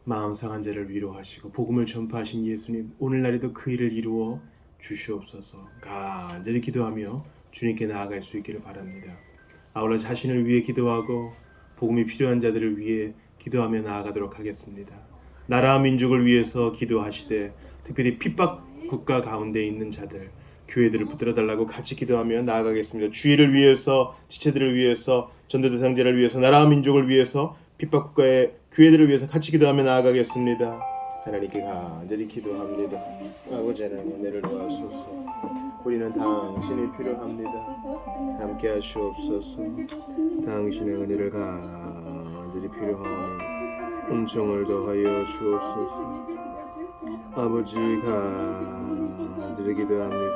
마음 상한 자를 위로하시고 복음을 전파하신 예수님, 오늘날에도 그 일을 이루어 주시옵소서. 간절히 기도하며 주님께 나아갈 수 있기를 바랍니다. 아울러 자신을 위해 기도하고 복음이 필요한 자들을 위해 기도하며 나아가도록 하겠습니다. 나라와 민족을 위해서 기도하시되 특별히 핍박 국가 가운데 있는 자들, 교회들을 붙들어 달라고 같이 기도하며 나아가겠습니다. 주의를 위해서, 지체들을 위해서, 전도 대상자를 위해서, 나라와 민족을 위해서, 핍박 국가의 교회들을 위해서 같이 기도하며 나아가겠습니다. 하나님께 간절히 기도합니다. 아버지 하나님, 은혜를 도와주소서. 우리는 당신이 필요합니다. 함께 하시옵소서. 당신의 은혜를 간절히 필요하오니 은총을 더하여 주옵소서. 아버지 간절히 기도합니다.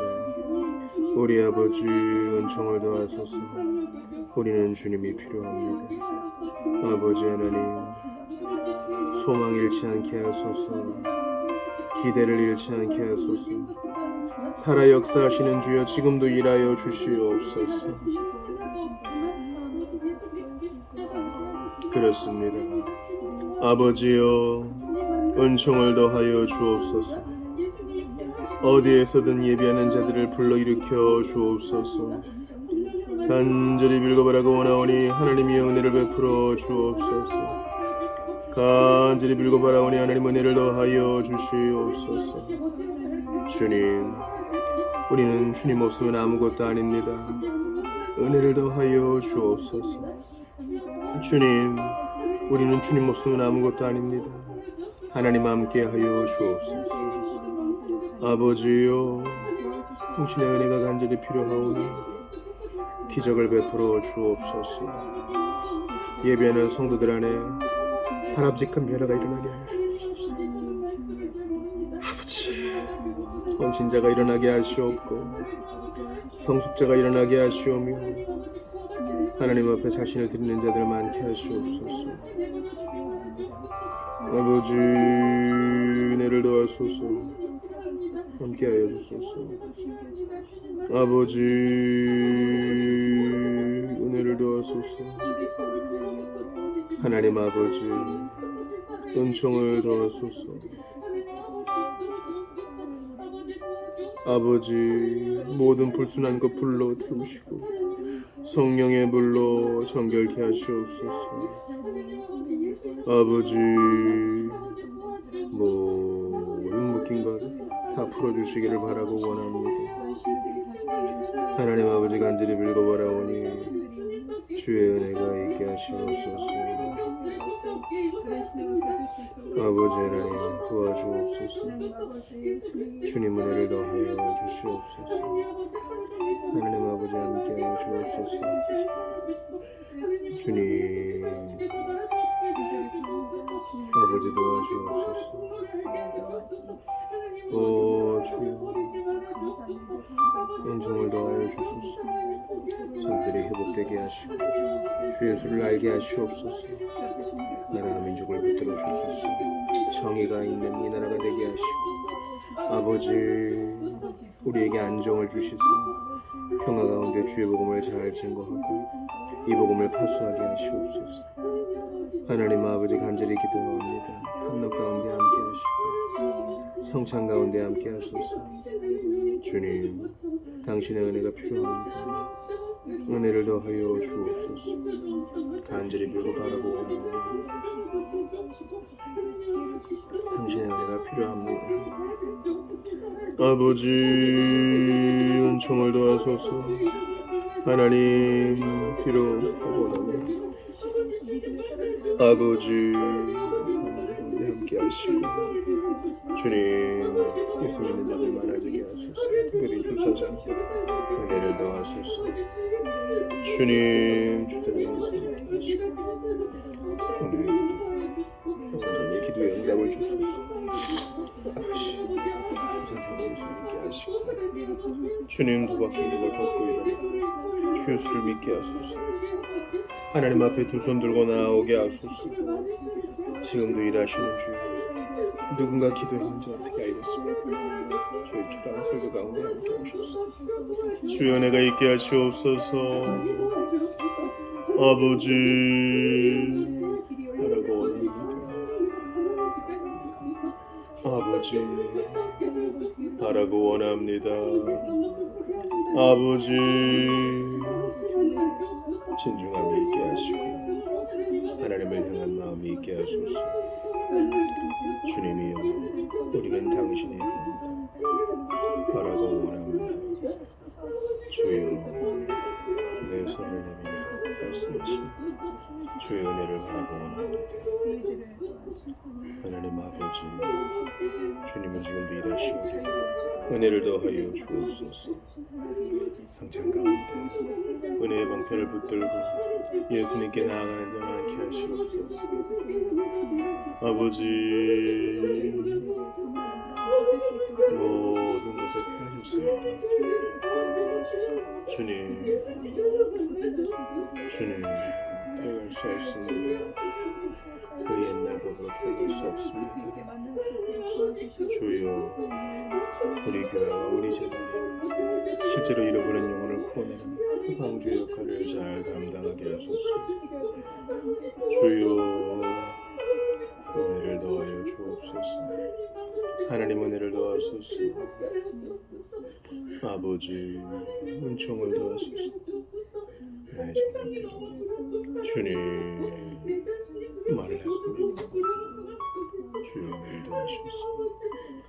우리 아버지 은총을 더하소서. 우리는 주님이 필요합니다. 아버지 하나님, 소망 잃지 않게 하소서. 기대를 잃지 않게 하소서. 살아 역사하시는 주여, 지금도 일하여 주시옵소서. 그렇습니다. 아버지여, 은총을 더하여 주옵소서. 어디에서든 예비하는 자들을 불러일으켜 주옵소서. 간절히 빌고바라고 원하오니 하나님이 은혜를 베풀어 주옵소서. 간절히 빌고바라오니 하나님 은혜를 더하여 주시옵소서. 주님, 우리는 주님 없으면 아무것도 아닙니다. 은혜를 더하여 주옵소서. 주님, 우리는 주님 없으면 아무것도 아닙니다. 하나님 함께하여 주옵소서. 아버지요, 당신의 은혜가 간절히 필요하오니 기적을 베풀어 주옵소서. 예배하는 성도들 안에 바람직한 변화가 일어나게 하여 주옵소서. 아버지, 헌신자가 일어나게 하시옵고 성숙자가 일어나게 하시오며 하나님 앞에 자신을 드리는 자들 많게 하시옵소서. 아버지, 은혜를 도와소서. 함께하여 주소서. 아버지, 은혜를 도와소서. 하나님 아버지, 은총을 더하소서. 아버지, 모든 불순한 것 불러 태우시고 성령의 불로 정결케 하시옵소서. 아버지, 모든 묶인 것 다 풀어주시기를 바라고 원합니다. 하나님 아버지, 간절히 빌고바라오니 주의 은혜가 있게 하시옵소서. 아버지 하나님, 도와주옵소서. 주님 은혜를 더하여 주시옵소서. 하나님 아버지, 함께하여 주옵소서. 주님 아버지, 도와주옵소서. 오 주여, 은총을 더하여 주소서. 성들이 회복되게 하시고 주의 수를 알게 하시옵소서. 나라와 민족을 붙들어 주소서. 정의가 있는 이 나라가 되게 하시고 아버지, 우리에게 안정을 주시사 평화 가운데 주의 복음을 잘 증거하고 이 복음을 파수하게 하시옵소서. 하나님 아버지, 간절히 기도합니다. 판록 가운데 함께 하시고 성찬 가운데 함께 하소서. 주님, 당신의 은혜가 필요합니다. 은혜를 더하여 주옵소서. 간절히 빌고 바라보고 당신의 은혜가 필요합니다. 아버지, 은총을 더하소서. 하나님, 필요하옵나니 아버지, 사랑하는데 함께 하시고 주님, 예수 믿는 자들 많아지게 하소서. 특별히 주사장 은혜를 더하소서. 주님, 주사장에서 함께 하시고 오늘 기도의 응답을 주소서. 아버지, 주사장에서 함께 하시고 주님, 도박행동을 벗고 일어나 주수를 믿게 하소서. 하나님 앞에 두 손 들고 나오게 하소서. 지금도 일하시는 주여 누군가 기도했는지 어떻게 알겠습니까? 주의 초라한 설교 가운데 함께 하옵소서. 주여 은혜가 있게 하시옵소서. 아버지 하라고 원합니다. 아버지 하라고 원합니다. 아버지 진중함이 있게 하시고 하나님을 향한 마음이 있게 하소서. 주님이여 우리는 당신의 입니다. 바라고 원합니다. 주여 내 손을 내밀어 말씀하시오. 주의 은혜를 바라고 원합니다. 하나님 아버지 주님은 지금도 일하시오리 은혜를 더하여 주옵소서. 상장 가운데 은혜의 방편을 붙들고 예수님께 나아가는 자 많게 하시옵소서. 아버지 모든 것을 펴주세요. 주님 들어갈 수 없습니다. 그 옛날 법으로 들어갈 수 없습니다. 주여 우리 교회와 우리 재단이 실제로 잃어버린 영혼을 구원하는 그 방주의 역할을 잘 감당하게 하소서. 주여 은혜를 더하여 주옵소서. 하나님 은혜를 더하소서. 아버지 은총을 더하소서. 나의 정말대로 주님 말을 했습니다. 주여 은혜를 더하소서.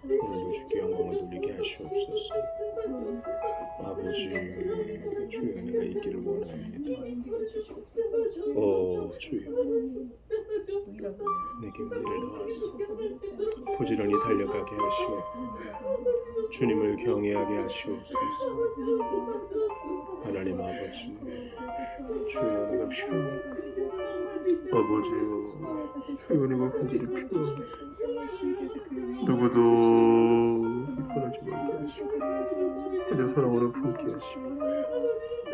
오늘도 주께 영광을 돌리게 하시옵소서. 아버지 주의 은혜가 있기를 원합니다. 오 주여 내게 은혜를 더하소서. 부지런히 달려가게 하시오. 주님을 경외하게 하시옵소서. 하나님 아버지 주의 은혜가 필요합니다. 아버지요 주의 은혜가 간절히 필요합니다. 누구도 비판하지 말게 하시고 그저 사랑으로 품게 하시고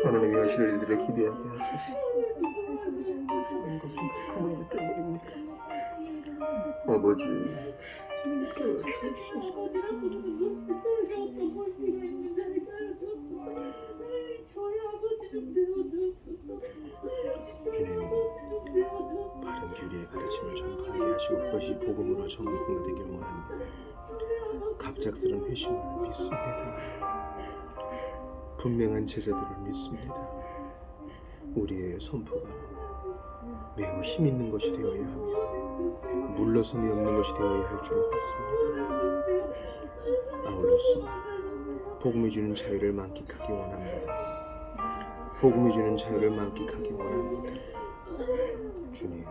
하나님이 하실 일들에 기대하게 하소서. 하는 것은 북한을 때문입니다. 아버지 깨우시옵소서. 주님 바른 교리의 가르침을 전파하게 하시고 그것이 복음으로 전국가 되길 원합니다. 갑작스런 회심을 믿습니다. 분명한 제자들을 믿습니다. 우리의 선포가 매우 힘있는 것이 되어야 하며 물러섬이 없는 것이 되어야 할 줄을 믿습니다. 아울러서 복음이 주는 자유를 만끽하기 원합니다. 복음이 주는 자유를 만끽하기 원합니다. 주님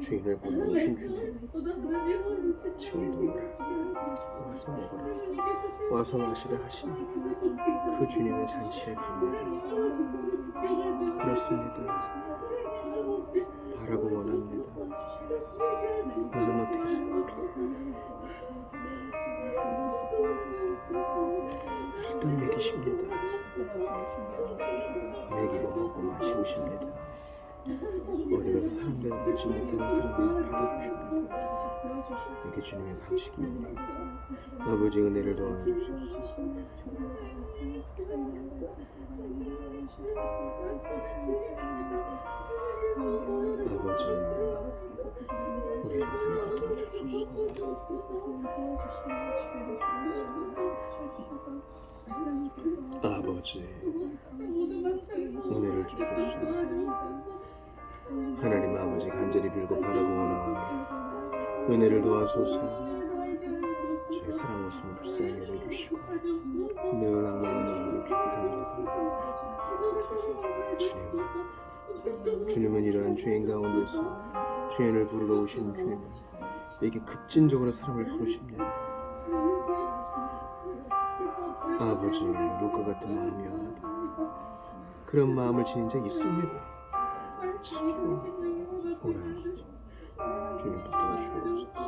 주인을 보고 오신 주님 지금도 오라 와서 먹어라 와서 마시라 하시니 그 주님의 잔치에 갑니다. 그렇습니다. 바라고 원합니다. 나는 어떻게 생각해? 일단 먹이십니다. 먹이고 먹고 마시우십니다. 어디 가서 사람들 믿지 못하는 사람을 받아주십니다. 이게 주님의 방식입니다. 아버지 은혜를 더하여 주옵소서. 아버지 우리 좀 붙들어 주소서. 아버지 은혜를 주소서. 하나님 아버지 간절히 빌고 바라고 원하오니 은혜를 도와소서. 저의 사랑 없음을 불쌍히 여겨주시고 늘 낭만한 마음으로 주께 갑니다. 주님은 이러한 죄인 가운데서 죄인을 부르러 오신 주님은 이게 급진적으로 사람을 부르십니다. 아버지 루카 같은 마음이었나 봐. 그런 마음을 지닌 자 있습니다. 참으로 오라 주님 붙들어 주옵소서.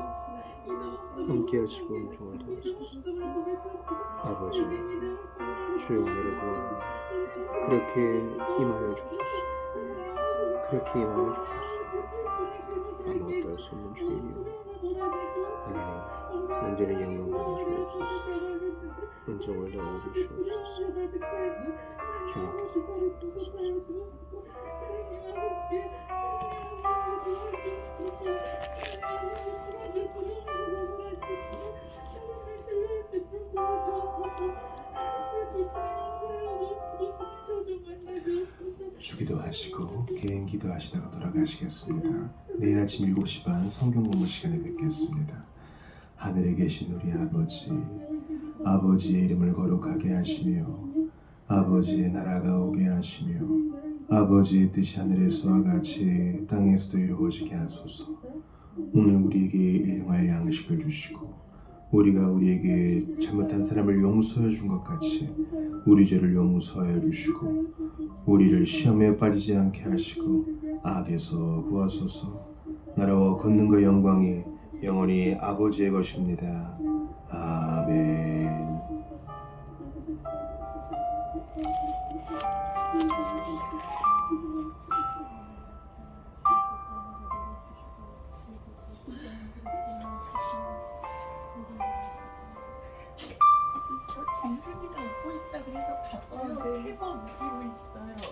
함께 하시고 은총을 도우소서. 아버지 주의 은혜를 구하오니 그렇게 임하여 주소서. 그렇게 임하여 주소서. 아무것도 할 수 없는 죄인이요 하나님 언제나 영광 받아 주옵소서. 은총을 더하여 주시옵소서. 주님께서 주기도 하시고 개인기도 하시다가 돌아가시겠습니다. 내일 아침 7시 반 성경 공부 시간에 뵙겠습니다. 하늘에 계신 우리 아버지, 아버지의 이름을 거룩하게 하시며 아버지의 나라가 오게 하시며 아버지의 뜻이 하늘에서와 같이 땅에서도 이루어지게 하소서. 오늘 우리에게 일용할 양식을 주시고 우리가 우리에게 잘못한 사람을 용서해 준 것 같이 우리 죄를 용서하여 주시고 우리를 시험에 빠지지 않게 하시고 악에서 구하소서. 나라와 권능과 영광이 영원히 아버지의 것입니다. 아멘. 저 동생이가 웃고 있다 그래서 봤어요. 3번 웃고 있어요.